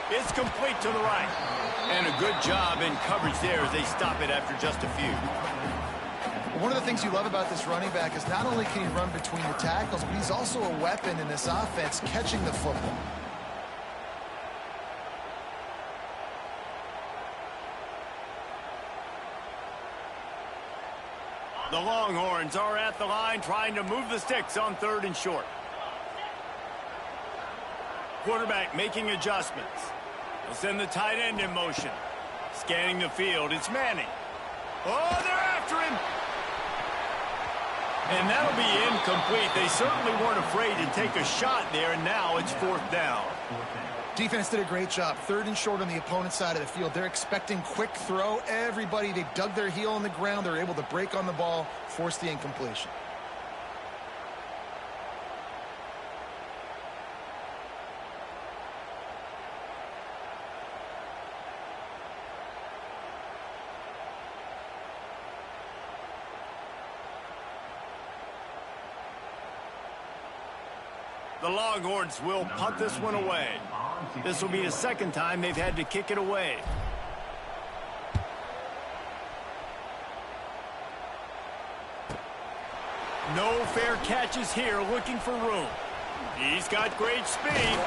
It's complete to the right. And a good job in coverage there as they stop it after just a few. One of the things you love about this running back is not only can he run between the tackles, but he's also a weapon in this offense catching the football. The Longhorns are at the line trying to move the sticks on 3rd and short. Quarterback making adjustments. They'll send the tight end in motion. Scanning the field, it's Manning. Oh, they're after him! And that'll be incomplete. They certainly weren't afraid to take a shot there, and now it's 4th down. Defense did a great job. 3rd and short on the opponent's side of the field. They're expecting quick throw. Everybody, they dug their heel on the ground. They're able to break on the ball, force the incompletion. The Longhorns will punt this one away. This will be the 2nd time they've had to kick it away. No fair catches here, looking for room. He's got great speed.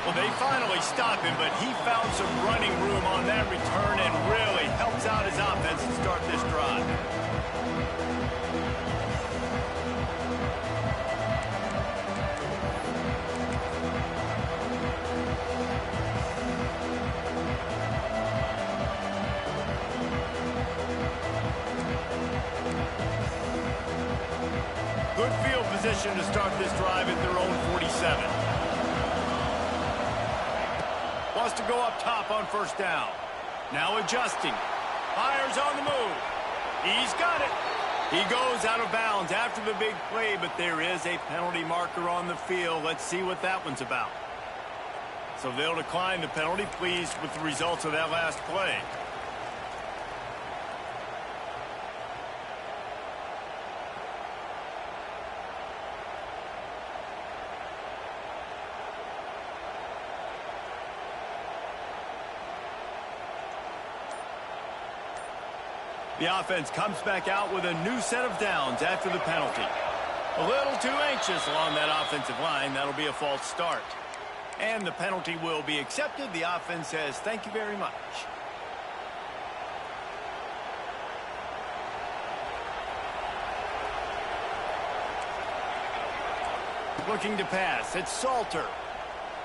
Well, they finally stop him, but he found some running room on that return and really helps out his offense to start this drive. Good field position to start this drive at their own 47. Wants to go up top on 1st down. Now adjusting. Fires on the move. He's got it. He goes out of bounds after the big play, but there is a penalty marker on the field. Let's see what that one's about. So they'll decline the penalty, pleased with the results of that last play. The offense comes back out with a new set of downs after the penalty. A little too anxious along that offensive line. That'll be a false start. And the penalty will be accepted. The offense says, thank you very much. Looking to pass. It's Salter.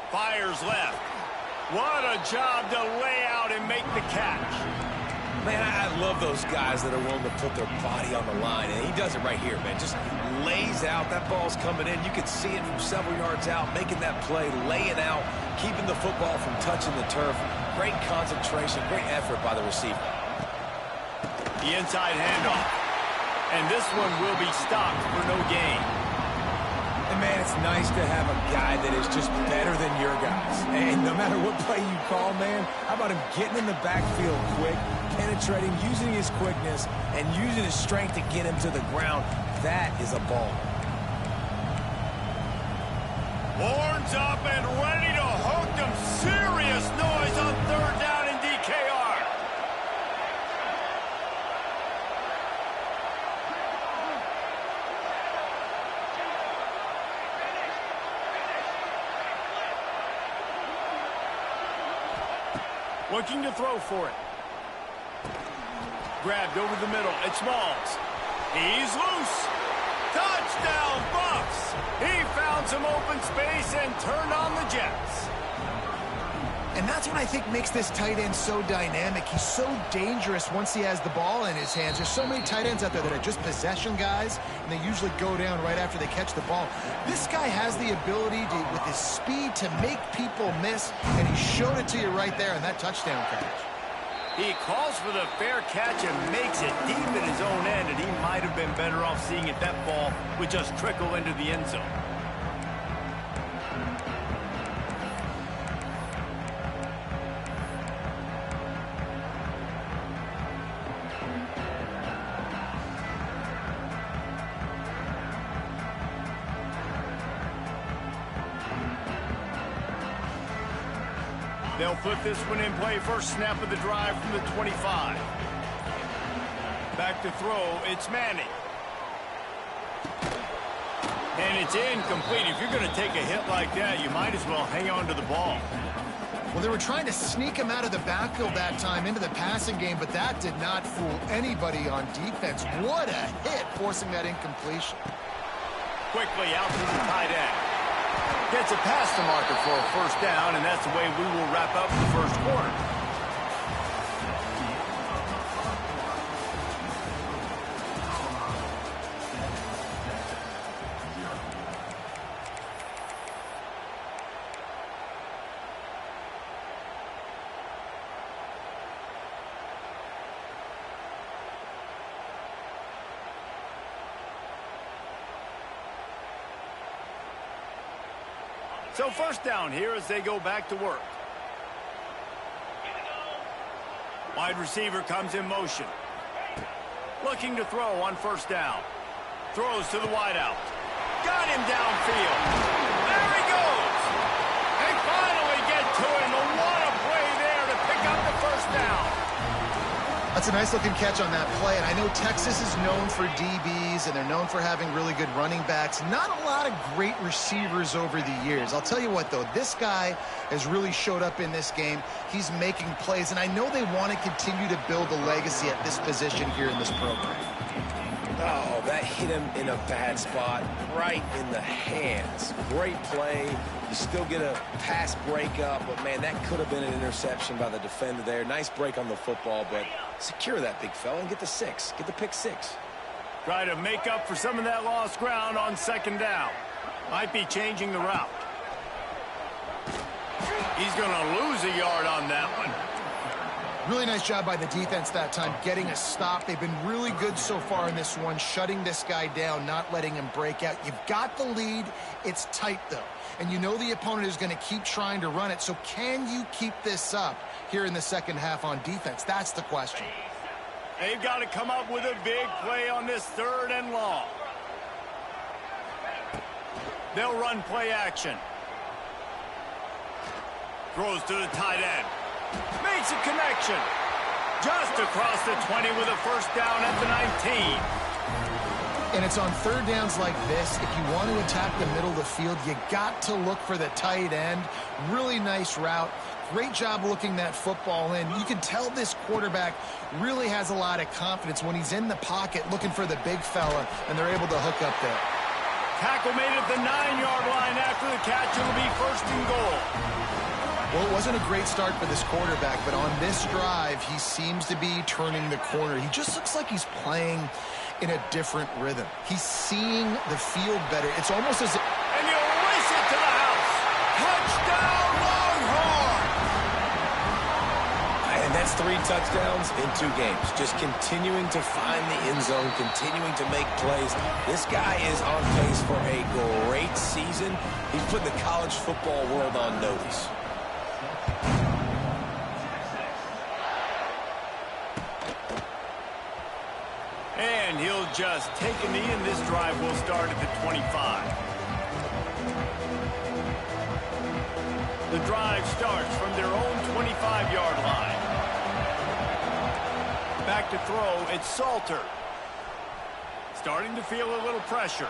Fires left. What a job to lay out and make the catch. Man, I love those guys that are willing to put their body on the line, and he does it right here, man. Just lays out. That ball's coming in. You can see it from several yards out, making that play, laying out, keeping the football from touching the turf. Great concentration, great effort by the receiver. The inside handoff. And this one will be stopped for no gain. And, man, it's nice to have a guy that is just better than your guys. And no matter what play you call, man, how about him getting in the backfield quick, penetrating, using his quickness, and using his strength to get him to the ground. That is a ball. Horns up and ready to hook them. Serious noise on 3rd down in DKR. Looking to throw for it. Grabbed over the middle. It's Smalls. He's loose. Touchdown, Buffs. He found some open space and turned on the Jets. And that's what I think makes this tight end so dynamic. He's so dangerous once he has the ball in his hands. There's so many tight ends out there that are just possession guys, and they usually go down right after they catch the ball. This guy has the ability to, with his speed, to make people miss, and he showed it to you right there in that touchdown catch. He calls for the fair catch and makes it deep in his own end, and he might have been better off seeing if that ball would just trickle into the end zone. They'll put this one in play. First snap of the drive from the 25. Back to throw, it's Manning. And it's incomplete. If you're going to take a hit like that, you might as well hang on to the ball. Well, they were trying to sneak him out of the backfield that time into the passing game, but that did not fool anybody on defense. What a hit, forcing that incompletion. Quickly out to the tight end. Gets it past the marker for a first down, and that's the way we will wrap up the first quarter. So first down here as they go back to work. Wide receiver comes in motion. Looking to throw on first down. Throws to the wideout. Got him downfield. There he goes. They finally get to him. And what a play there to pick up the first down. That's a nice-looking catch on that play, and I know Texas is known for DBs, and they're known for having really good running backs. Not a lot of great receivers over the years. I'll tell you what, though, this guy has really showed up in this game. He's making plays, and I know they want to continue to build a legacy at this position here in this program. Oh, that hit him in a bad spot, right in the hands. Great play. You still get a pass breakup, but, man, that could have been an interception by the defender there. Nice break on the football, but secure that big fella and get the 6. Get the pick 6. Try to make up for some of that lost ground on second down. Might be changing the route. He's going to lose a yard on that one. Really nice job by the defense that time, getting a stop. They've been really good so far in this one, shutting this guy down, not letting him break out. You've got the lead. It's tight, though. And you know the opponent is going to keep trying to run it. So can you keep this up here in the second half on defense? That's the question. They've got to come up with a big play on this third and long. They'll run play action. Throws to the tight end. Makes a connection. Just across the 20 with a first down at the 19. And it's on third downs like this. If you want to attack the middle of the field, you got to look for the tight end. Really nice route. Great job looking that football in. You can tell this quarterback really has a lot of confidence when he's in the pocket looking for the big fella, and they're able to hook up there. Tackle made at the 9-yard line after the catch. It'll be first and goal. Well, it wasn't a great start for this quarterback, but on this drive, he seems to be turning the corner. He just looks like he's playing in a different rhythm. He's seeing the field better. It's almost as if... And you race it to the house. Touchdown, Longhorn! And that's 3 touchdowns in 2 games. Just continuing to find the end zone, continuing to make plays. This guy is on pace for a great season. He's put the college football world on notice. And he'll just take a knee, and this drive will start at the 25. The drive starts from their own 25-yard line. Back to throw, it's Salter. Starting to feel a little pressure.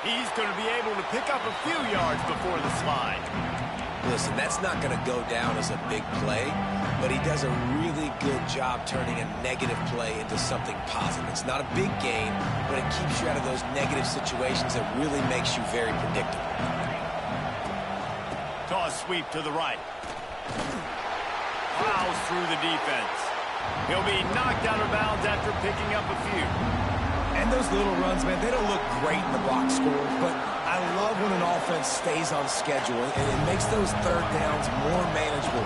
He's going to be able to pick up a few yards before the slide. Listen, that's not going to go down as a big play, but he does a really good job turning a negative play into something positive. It's not a big gain, but it keeps you out of those negative situations that really makes you very predictable. Toss sweep to the right. Plows through the defense. He'll be knocked out of bounds after picking up a few. And those little runs, man, they don't look great in the box score, but I love when an offense stays on schedule, and it makes those third downs more manageable,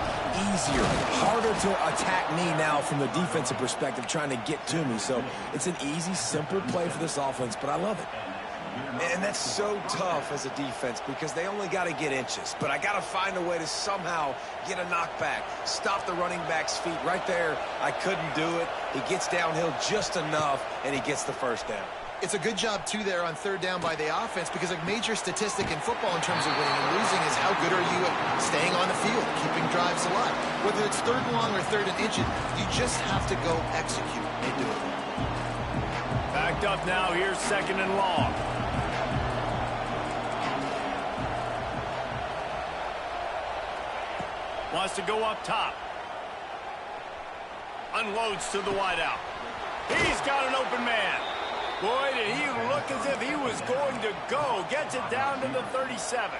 easier, harder to attack me now from the defensive perspective trying to get to me. So it's an easy, simple play for this offense, but I love it. And that's so tough as a defense because they only got to get inches. But I got to find a way to somehow get a knockback, stop the running back's feet right there. I couldn't do it. He gets downhill just enough, and he gets the first down. It's a good job, too, there on third down by the offense because a major statistic in football in terms of winning and losing is how good are you at staying on the field, keeping drives a lot. Whether it's third and long or third and inches, you just have to go execute. They do it. Backed up now. Here's second and long. Wants to go up top. Unloads to the wideout. He's got an open man. Boy, did he look as if he was going to go. Gets it down to the 37.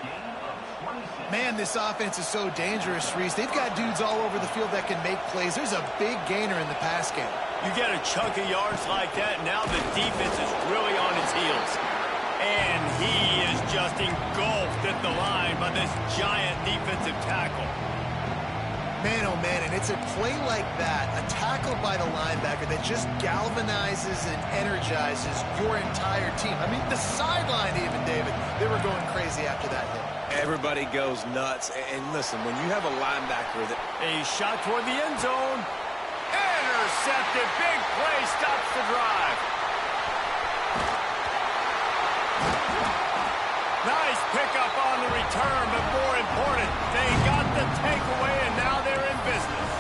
Man, this offense is so dangerous, Reese. They've got dudes all over the field that can make plays. There's a big gainer in the pass game. You get a chunk of yards like that, now the defense is really on its heels. And he is just engulfed at the line by this giant defensive tackle. Man, oh man, and it's a play like that, a tackle by the linebacker that just galvanizes and energizes your entire team. I mean, the sideline even, David, they were going crazy after that hit. Everybody goes nuts. And listen, when you have a linebacker that... A shot toward the end zone. Intercepted. Big play stops the drive. Nice pickup on the return, but more important, they got the takeaway, and now they're in business.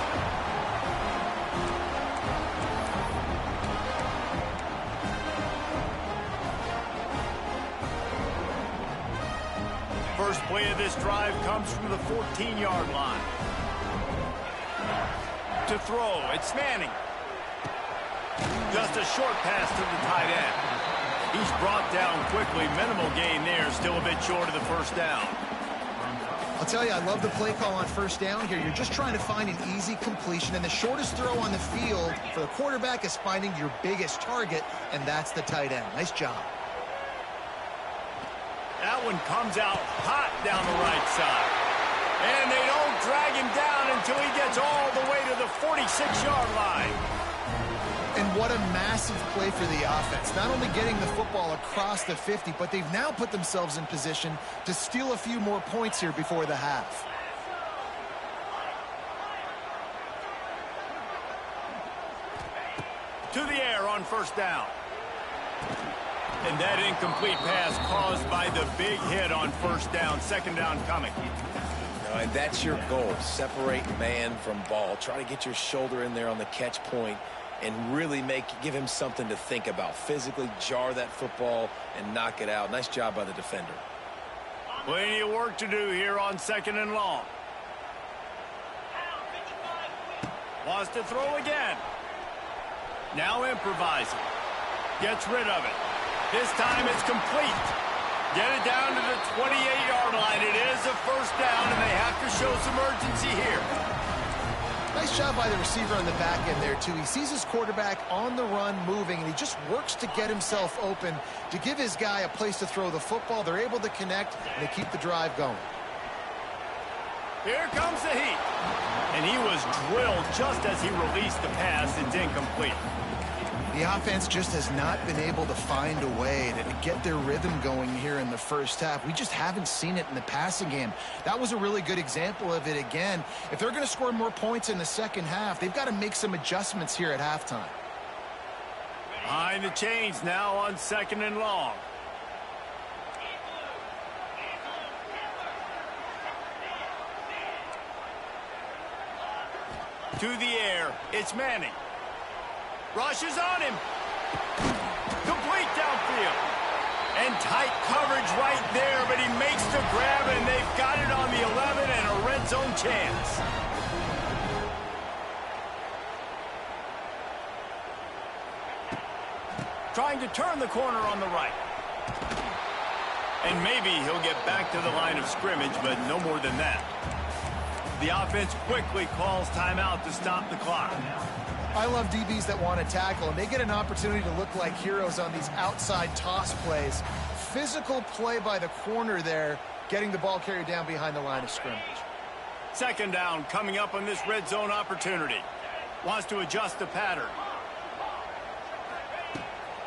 First play of this drive comes from the 14-yard line. To throw, it's Manning. Just a short pass to the tight end. He's brought down quickly. Minimal gain there. Still a bit short of the first down. I'll tell you, I love the play call on first down here. You're just trying to find an easy completion, and the shortest throw on the field for the quarterback is finding your biggest target, and that's the tight end. Nice job. That one comes out hot down the right side. And they don't drag him down until he gets all the way to the 46-yard line. And what a massive play for the offense. Not only getting the football across the 50, but they've now put themselves in position to steal a few more points here before the half. To the air on first down. And that incomplete pass caused by the big hit on first down. Second down coming. And that's your goal. Separate man from ball. Try to get your shoulder in there on the catch point and really give him something to think about. Physically jar that football and knock it out. Nice job by the defender. Plenty of work to do here on second and long. Wants to throw again. Now improvising. Gets rid of it. This time it's complete. Get it down to the 28-yard line. It is a first down, and they have to show some urgency here. Nice job by the receiver on the back end there, too. He sees his quarterback on the run moving, and he just works to get himself open to give his guy a place to throw the football. They're able to connect, and they keep the drive going. Here comes the heat. And he was drilled just as he released the pass. It's incomplete. The offense just has not been able to find a way to get their rhythm going here in the first half. We just haven't seen it in the passing game. That was a really good example of it again. If they're going to score more points in the second half, they've got to make some adjustments here at halftime. Behind the chains now on second and long. To the air, it's Manning. Rushes on him. Complete downfield. And tight coverage right there, but he makes the grab, and they've got it on the 11 and a red zone chance. Trying to turn the corner on the right. And maybe he'll get back to the line of scrimmage, but no more than that. The offense quickly calls timeout to stop the clock. I love DBs that want to tackle, and they get an opportunity to look like heroes on these outside toss plays. Physical play by the corner there, getting the ball carried down behind the line of scrimmage. Second down coming up on this red zone opportunity. Wants to adjust the pattern.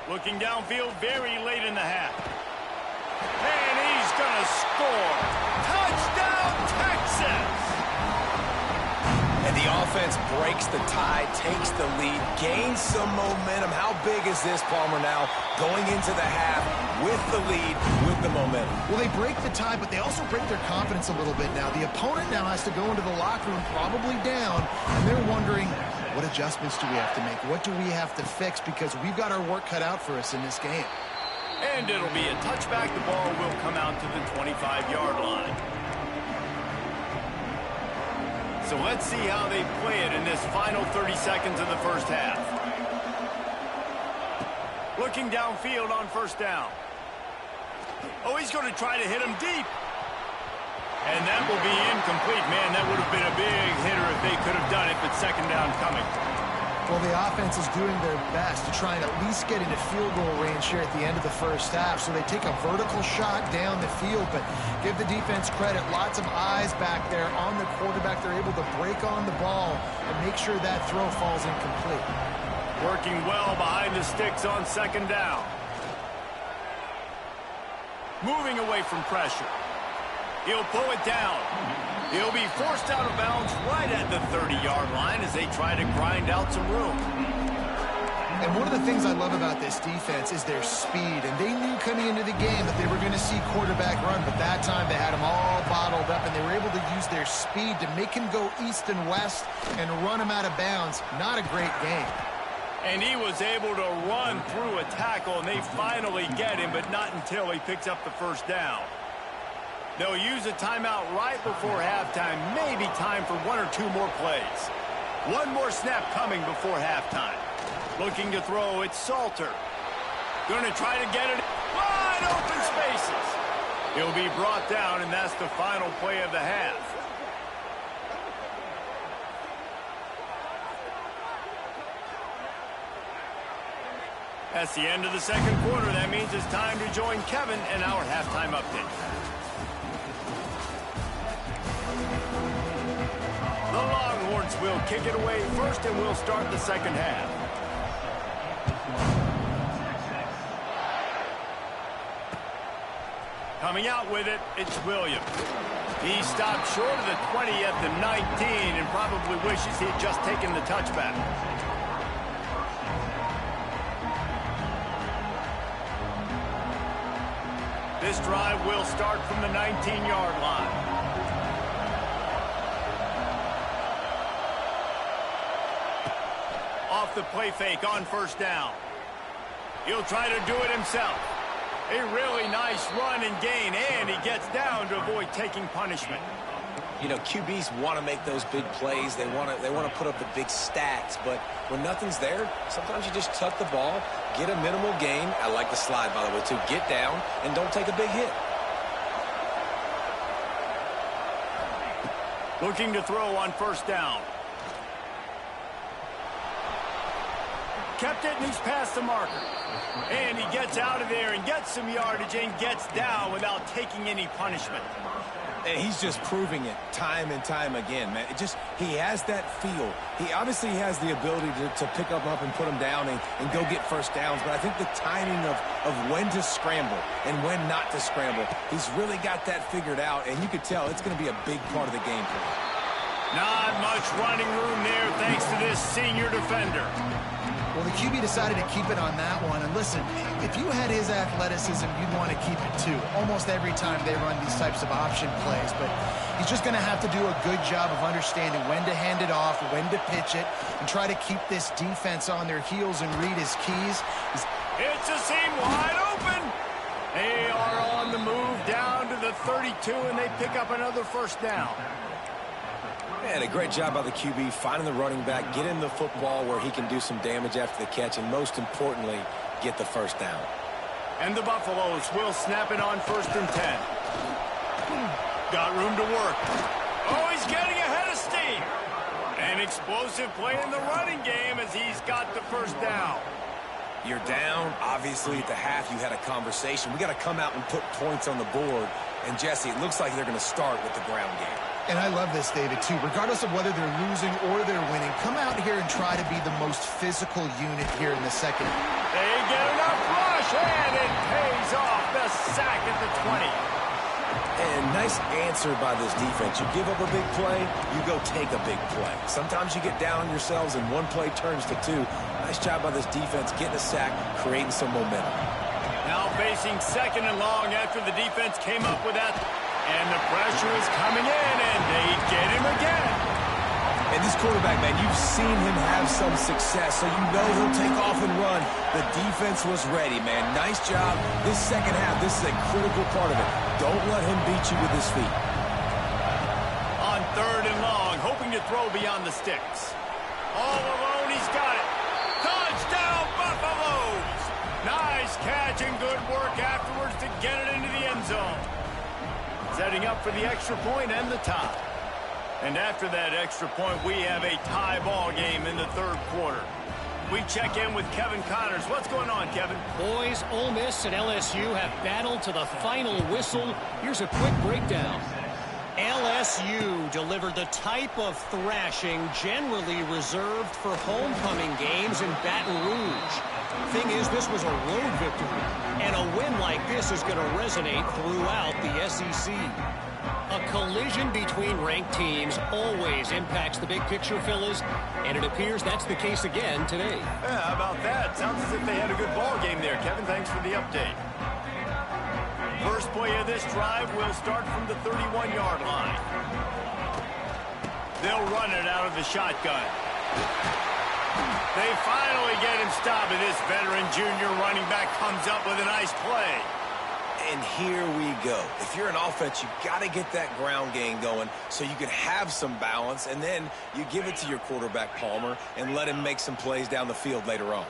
Looking downfield very late in the half. And he's going to score. Touchdown, Texas! And the defense breaks the tie, takes the lead, gains some momentum. How big is this, Palmer, now going into the half with the lead, with the momentum? Well, they break the tie, but they also break their confidence a little bit now. The opponent now has to go into the locker room probably down, and they're wondering, what adjustments do we have to make? What do we have to fix? Because we've got our work cut out for us in this game. And it'll be a touchback. The ball will come out to the 25-yard line. So let's see how they play it in this final 30 seconds of the first half. Looking downfield on first down. Oh, he's going to try to hit him deep. And that will be incomplete. Man, that would have been a big hitter if they could have done it, but second down coming. Well, the offense is doing their best to try and at least get into field goal range here at the end of the first half. So they take a vertical shot down the field, but give the defense credit. Lots of eyes back there on the quarterback. They're able to break on the ball and make sure that throw falls incomplete. Working well behind the sticks on second down. Moving away from pressure. He'll pull it down. He'll be forced out of bounds right at the 30-yard line as they try to grind out some room. And one of the things I love about this defense is their speed. And they knew coming into the game that they were going to see quarterback run, but that time they had him all bottled up, and they were able to use their speed to make him go east and west and run him out of bounds. Not a great game. And he was able to run through a tackle, and they finally get him, but not until he picks up the first down. They'll use a timeout right before halftime. Maybe time for one or two more plays. One more snap coming before halftime. Looking to throw, it's Salter. Going to try to get it wide open spaces. He'll be brought down, and that's the final play of the half. That's the end of the second quarter. That means it's time to join Kevin in our halftime update. The Longhorns will kick it away first, and we'll start the second half. Coming out with it, it's Williams. He stopped short of the 20 at the 19 and probably wishes he'd just taken the touchback. This drive will start from the 19-yard line. Off the play fake on first down. He'll try to do it himself. A really nice run and gain, and he gets down to avoid taking punishment. You know, QBs want to make those big plays. They want to put up the big stats, but when nothing's there, sometimes you just tuck the ball, get a minimal gain. I like the slide, by the way, too. Get down and don't take a big hit. Looking to throw on first down. Kept it, and he's past the marker. And he gets out of there and gets some yardage and gets down without taking any punishment. And he's just proving it time and time again, man. He has that feel. He obviously has the ability to pick up and put him down and go get first downs. But I think the timing of when to scramble and when not to scramble, he's really got that figured out. And you could tell it's going to be a big part of the game plan. Not much running room there thanks to this senior defender. Well, the QB decided to keep it on that one. And listen, if you had his athleticism, you'd want to keep it too. Almost every time they run these types of option plays. But he's just going to have to do a good job of understanding when to hand it off, when to pitch it, and try to keep this defense on their heels and read his keys. It's a seam wide open. They are on the move down to the 32, and they pick up another first down. Man, a great job by the QB, finding the running back, get in the football where he can do some damage after the catch, and most importantly, get the first down. And the Buffaloes will snap it on 1st and 10. Got room to work. Oh, he's getting ahead of steam. An explosive play in the running game as he's got the first down. You're down. Obviously, at the half, you had a conversation. We got to come out and put points on the board. And, Jesse, it looks like they're going to start with the ground game. And I love this, David, too. Regardless of whether they're losing or they're winning, come out here and try to be the most physical unit here in the second. They get enough rush, and it pays off. The sack at the 20. And nice answer by this defense. You give up a big play, you go take a big play. Sometimes you get down on yourselves and one play turns to two. Nice job by this defense getting a sack, creating some momentum. Now facing 2nd and long after the defense came up with that. And the pressure is coming in, and they get him again. And this quarterback, man, you've seen him have some success, so you know he'll take off and run. The defense was ready, man. Nice job. This second half, this is a critical part of it. Don't let him beat you with his feet. On 3rd and long, hoping to throw beyond the sticks. All alone, he's got it. Touchdown, Buffaloes! Nice catch and good work afterwards to get it into the end zone. Setting up for the extra point and the tie. And after that extra point, we have a tie ball game in the 3rd quarter. We check in with Kevin Connors. What's going on, Kevin? Boys, Ole Miss and LSU have battled to the final whistle. Here's a quick breakdown. LSU delivered the type of thrashing generally reserved for homecoming games in Baton Rouge. Thing is, this was a road victory, and a win like this is going to resonate throughout the SEC. A collision between ranked teams always impacts the big picture, fellas, and it appears that's the case again today. Yeah, how about that? Sounds as if they had a good ball game there, Kevin. Thanks for the update. First play of this drive will start from the 31-yard line. They'll run it out of the shotgun. They finally get him stopped, and this veteran junior running back comes up with a nice play. And here we go. If you're an offense, you got to get that ground game going so you can have some balance, and then you give it to your quarterback, Palmer, and let him make some plays down the field later on.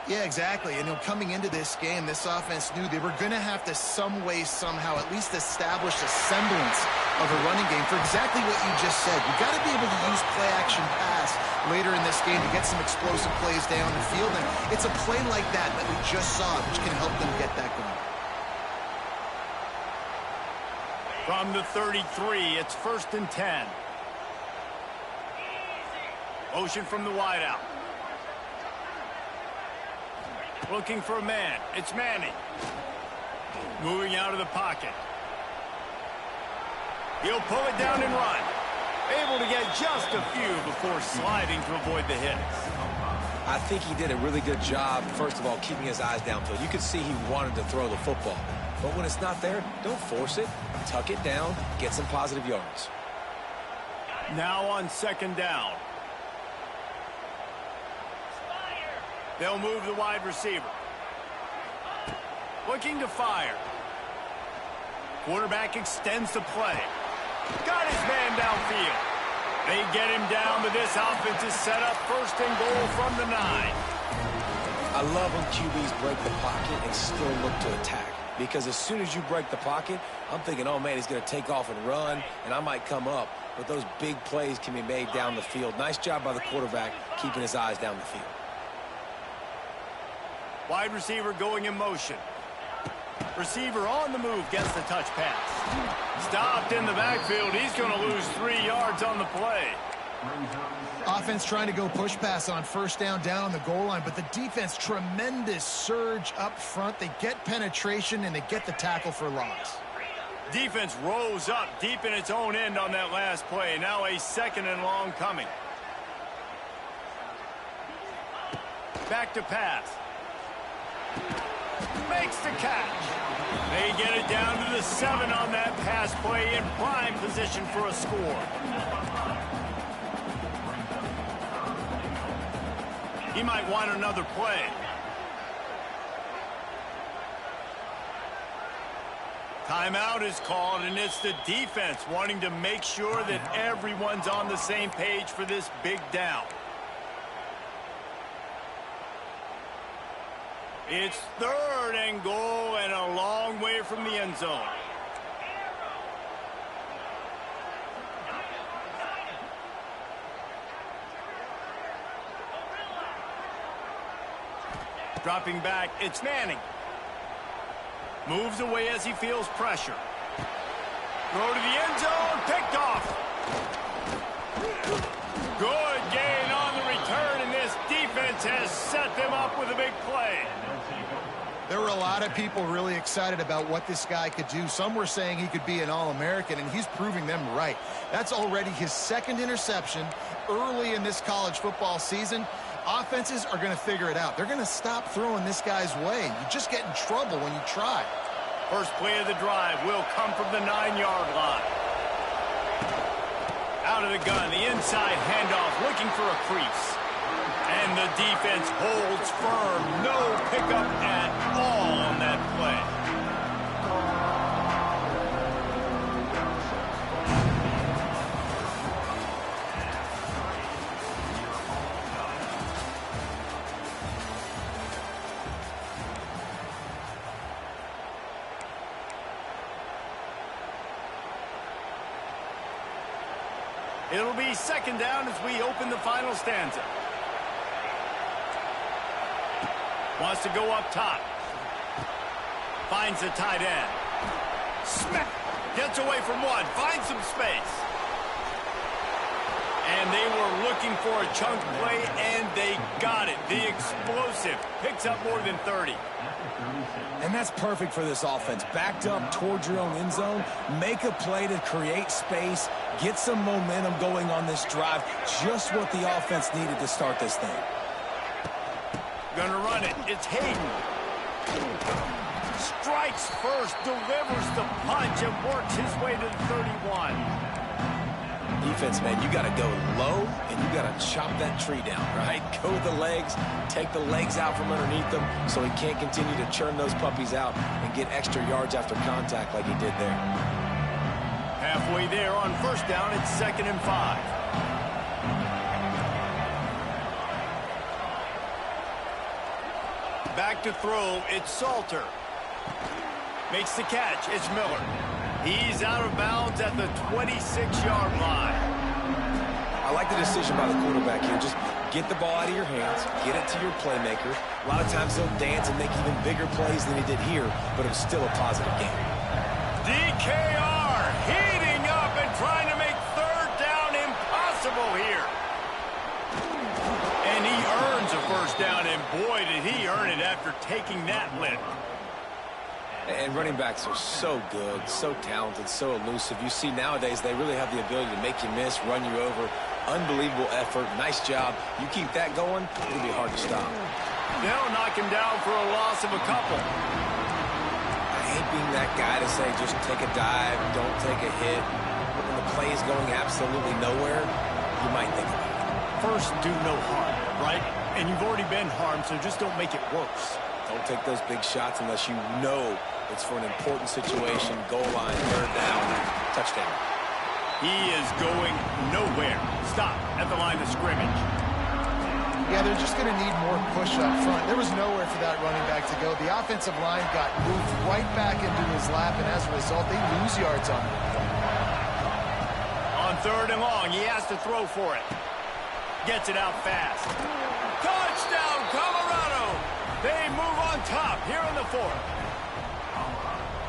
Yeah, exactly. And coming into this game, this offense knew they were going to have to some way, somehow, at least establish a semblance of a running game for exactly what you just said. You got to be able to use play-action pass later in this game to get some explosive plays down the field. And it's a play like that we just saw, which can help them get that going. From the 33, it's 1st and 10. Motion from the wideout. Looking for a man. It's Manning. Moving out of the pocket. He'll pull it down and run. Able to get just a few before sliding to avoid the hits. I think he did a really good job, first of all, keeping his eyes downfield. You could see he wanted to throw the football. But when it's not there, don't force it. Tuck it down. Get some positive yards. Now on 2nd down. They'll move the wide receiver. Looking to fire. Quarterback extends the play. Got his man downfield. They get him down, but this offense is set up 1st and goal from the 9. I love when QBs break the pocket and still look to attack. Because as soon as you break the pocket, I'm thinking, oh, man, he's going to take off and run, and I might come up. But those big plays can be made down the field. Nice job by the quarterback keeping his eyes down the field. Wide receiver going in motion. Receiver on the move gets the touch pass. Stopped in the backfield. He's going to lose 3 yards on the play. Offense trying to go push pass on 1st down on the goal line, but the defense, tremendous surge up front. They get penetration, and they get the tackle for loss. Defense rose up deep in its own end on that last play. Now a 2nd and long coming. Back to pass. Makes the catch. They get it down to the 7 on that pass play in prime position for a score. He might want another play. Timeout is called, and it's the defense wanting to make sure that everyone's on the same page for this big down. It's 3rd and goal and a long way from the end zone. Dropping back, it's Manning. Moves away as he feels pressure. Throw to the end zone, picked off. Good gain on the return, and this defense has set them up with a big play. There were a lot of people really excited about what this guy could do. Some were saying he could be an All-American, and he's proving them right. That's already his second interception early in this college football season. Offenses are going to figure it out. They're going to stop throwing this guy's way. You just get in trouble when you try. First play of the drive will come from the 9-yard line. Out of the gun, the inside handoff, looking for a crease. And the defense holds firm. No pickup at all on that play. It'll be second down as we open the final stanza. Wants to go up top. Finds the tight end. Smack. Gets away from one. Finds some space. And they were looking for a chunk play, and they got it. The explosive picks up more than 30. And that's perfect for this offense. Backed up towards your own end zone. Make a play to create space. Get some momentum going on this drive. Just what the offense needed to start this thing. Gonna run it. It's Hayden. Strikes first, delivers the punch, and works his way to the 31. Defense, man, you got to go low, and you got to chop that tree down, right? Go with the legs, take the legs out from underneath them so he can't continue to churn those puppies out and get extra yards after contact like he did there. Halfway there on first down, it's 2nd and 5. Back to throw, it's Salter. Makes the catch, it's Miller. He's out of bounds at the 26-yard line. I like the decision by the quarterback here. Just get the ball out of your hands, get it to your playmaker. A lot of times he'll dance and make even bigger plays than he did here, but it was still a positive game. DKR heating up and trying to make third down impossible here. And he earns a first down, and boy, did he earn it after taking that lift. And running backs are so good, so talented, so elusive. You see nowadays they really have the ability to make you miss, run you over. Unbelievable effort. Nice job. You keep that going, it'll be hard to stop. They'll knock him down for a loss of a couple. I hate being that guy to say just take a dive, don't take a hit. But when the play is going absolutely nowhere, you might think about it. First, do no harm, right? And you've already been harmed, so just don't make it worse. Don't take those big shots unless you know it's for an important situation. Goal line, third down, touchdown. He is going nowhere. Stop at the line of scrimmage. Yeah, they're just going to need more push up front. There was nowhere for that running back to go. The offensive line got moved right back into his lap, and as a result, they lose yards on him. On 3rd and long, he has to throw for it. Gets it out fast. Touchdown, Colorado! They move on top here in the 4th.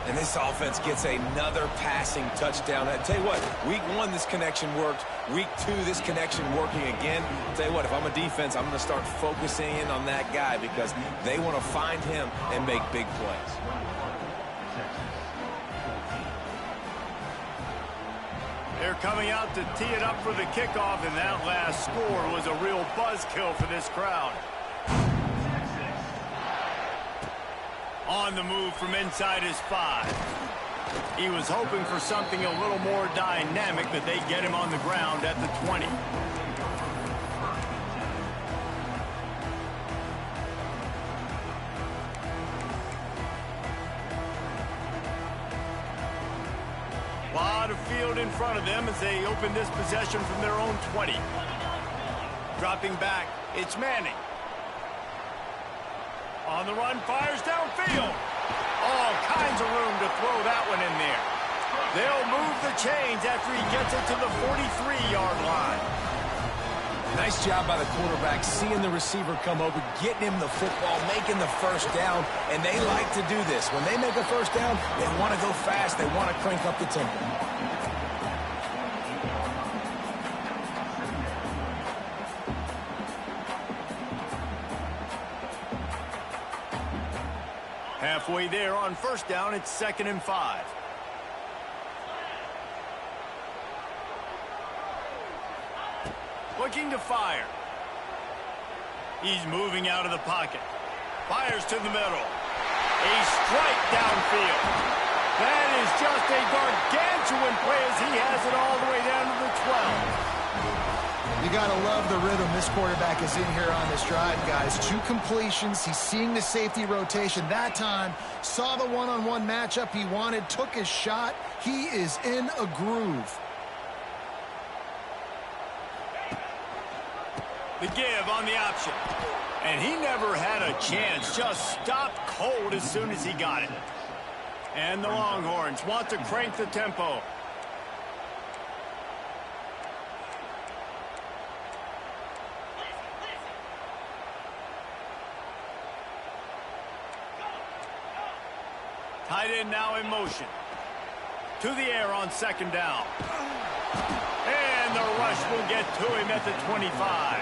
And this offense gets another passing touchdown. I tell you what, week 1, this connection worked. Week 2, this connection working again. I tell you what, if I'm a defense, I'm going to start focusing in on that guy because they want to find him and make big plays. They're coming out to tee it up for the kickoff, and that last score was a real buzzkill for this crowd. On the move from inside his 5. He was hoping for something a little more dynamic, but they get him on the ground at the 20. Lot of field in front of them as they open this possession from their own 20. Dropping back, it's Manning. On the run, fires downfield. All kinds of room to throw that one in there. They'll move the chains after he gets it to the 43-yard line. Nice job by the quarterback, seeing the receiver come open, getting him the football, making the first down, and they like to do this. When they make a first down, they want to go fast, they want to crank up the tempo. Halfway there on first down, it's 2nd and 5. Looking to fire. He's moving out of the pocket. Fires to the middle. A strike downfield. That is just a gargantuan play as he has it all the way down to the 12. You got to love the rhythm this quarterback is in here on this drive, guys. 2 completions. He's seeing the safety rotation. That time, saw the one-on-one matchup he wanted, took his shot. He is in a groove. The give on the option. And he never had a chance. Just stopped cold as soon as he got it. And the Longhorns want to crank the tempo. Tight end now in motion. To the air on 2nd down. And the rush will get to him at the 25.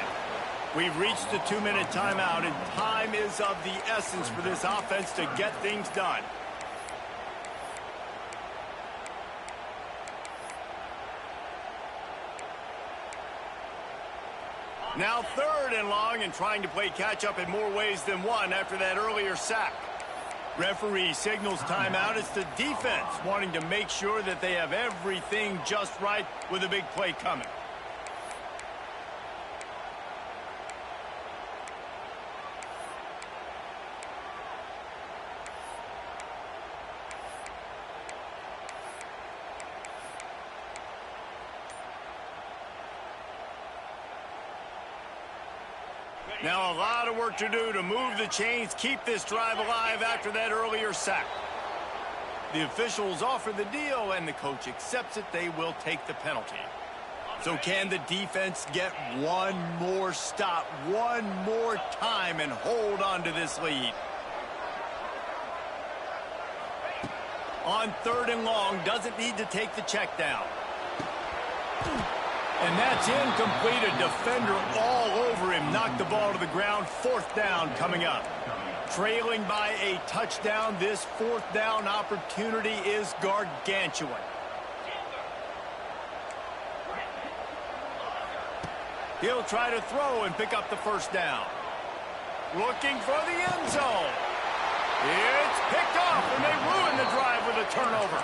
We've reached the 2-minute timeout, and time is of the essence for this offense to get things done. Now 3rd and long, and trying to play catch-up in more ways than one after that earlier sack. Referee signals timeout. It's the defense wanting to make sure that they have everything just right with a big play coming. Now a lot of work to do to move the chains, keep this drive alive after that earlier sack. The officials offer the deal, and the coach accepts it. They will take the penalty. So can the defense get one more stop, one more time, and hold on to this lead? On 3rd and long, doesn't need to take the check down. And that's incomplete. A defender all over him. Knocked the ball to the ground. 4th down coming up. Trailing by a touchdown. This 4th down opportunity is gargantuan. He'll try to throw and pick up the 1st down. Looking for the end zone. It's picked off, and they ruin the drive with a turnover.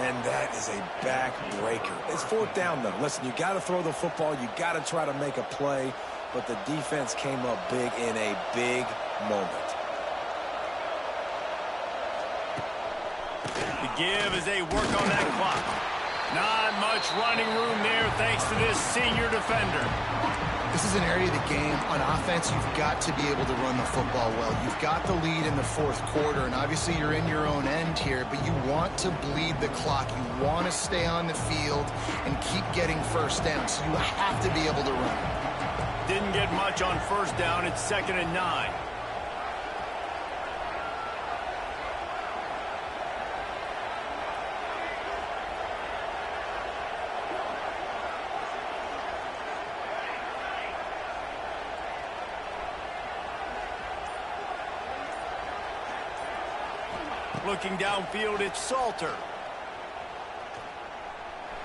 And that is a backbreaker. It's 4th down, though. Listen, you got to throw the football. You got to try to make a play. But the defense came up big in a big moment. The give as they work on that clock. Not much running room there thanks to this senior defender. This is an area of the game. On offense, you've got to be able to run the football well. You've got the lead in the 4th quarter, and obviously you're in your own end here, but you want to bleed the clock. You want to stay on the field and keep getting 1st down, so you have to be able to run. Didn't get much on 1st down. It's 2nd and 9. Looking downfield, it's Salter.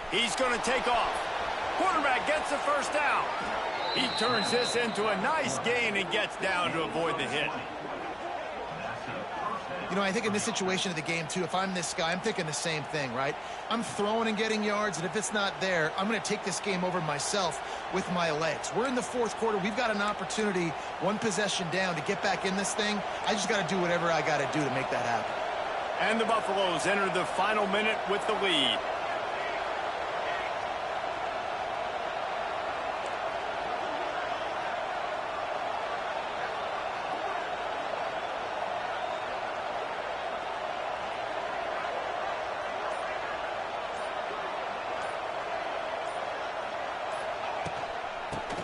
He's going to take off. Quarterback gets the 1st down. He turns this into a nice gain and gets down to avoid the hit. You know, I think in this situation of the game, too, if I'm this guy, I'm thinking the same thing, right? I'm throwing and getting yards, and if it's not there, I'm going to take this game over myself with my legs. We're in the 4th quarter. We've got an opportunity, 1 possession down, to get back in this thing. I just got to do whatever I got to do to make that happen. And the Buffaloes enter the final minute with the lead.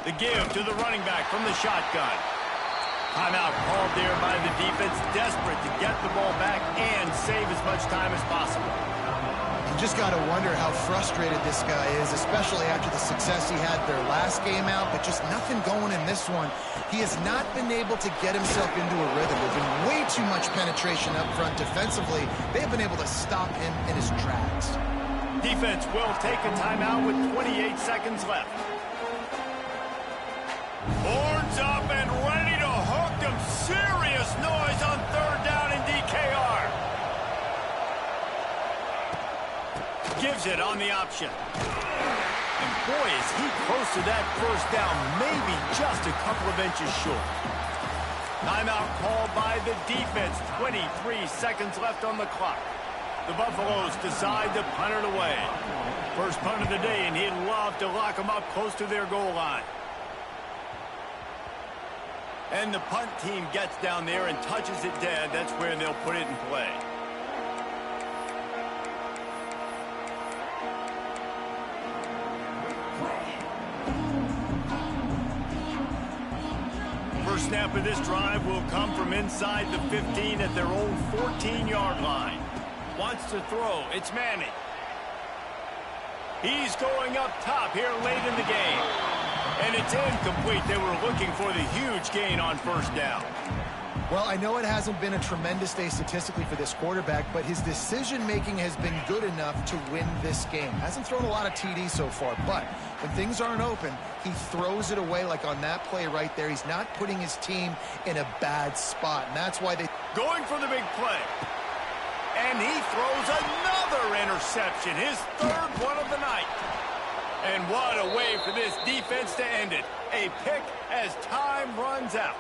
The give to the running back from the shotgun. Timeout called there by the defense, desperate to get the ball back and save as much time as possible. And just got to wonder how frustrated this guy is, especially after the success he had their last game out, but just nothing going in this one. He has not been able to get himself into a rhythm. There's been way too much penetration up front defensively. They've been able to stop him in his tracks. Defense will take a timeout with 28 seconds left. Horns up and ready to hook them. Serious noise on third down in DKR. Gives it on the option. And boy, is he close to that first down, maybe just a couple of inches short. Timeout called by the defense. 23 seconds left on the clock. The Buffaloes decide to punt it away. First punt of the day, and he'd love to lock them up close to their goal line. And the punt team gets down there and touches it dead. That's where they'll put it in play. First snap of this drive will come from inside the 15 at their own 14-yard line. Wants to throw. It's Manning. He's going up top here late in the game. And it's incomplete. They were looking for the huge gain on first down. Well, I know it hasn't been a tremendous day statistically for this quarterback, but his decision-making has been good enough to win this game. Hasn't thrown a lot of TDs so far, but when things aren't open, he throws it away like on that play right there. He's not putting his team in a bad spot, and that's why they... Going for the big play. And he throws another interception, his third one of the night. And what a way for this defense to end it. A pick as time runs out.